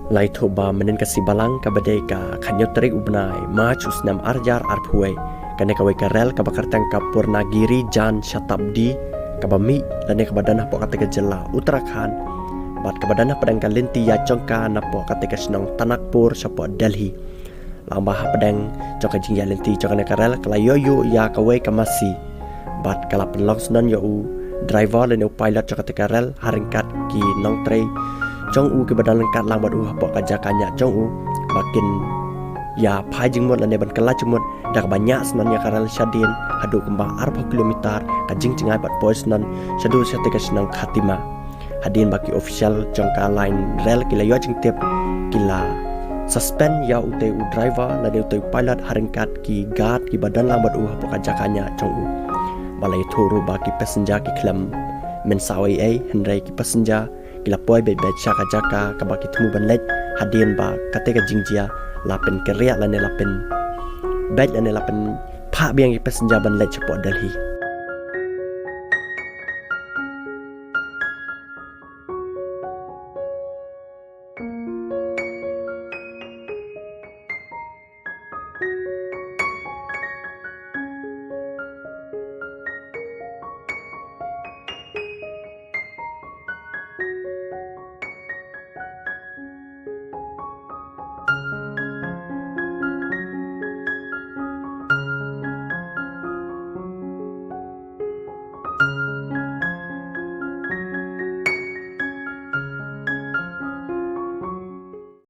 Lai thoba menen kasi balang ka badai ka kanyotrik ubnai machus nam arjar arpuai kane kawai karel ka bakartang ka Purnagiri Jan Shatabdi ka bami lane ka badana po katika jela Uttarakhand bat ka badana padang ka linti ya chongka na po katika snong Tanakpur sa po Delhi lamba ha padang chongka jingya linti chongka ne karel kala yoyu ya kawai ka masi bat kala penlong snon yo driver lane pilot chongka katika rel haringkat ki nong trei trong u ke badalan kat lang bad u hapok kajakanya trong u makin ya phai jing mod lane ban kala chumot dak banyak senan ya karal shadin hadu kembang 4 kilometer ka jing jingai bat pois nan shadu shatika senang khatima hadin baki official jongka line rel kila yo jing tip kila suspend ya ute u driver lane ute pilot haringkat ki guard ki badan lang bad u hapok kajakanya trong u balai thuru baki passenger ki klam men sawai ai hendrai ki passenger kila poi be chaka jaka ka baki thumu ban lej hadin ba kateka jingjia lapen keria lane lapen bed lane lapen pha biang ki passenger ban lej po Delhi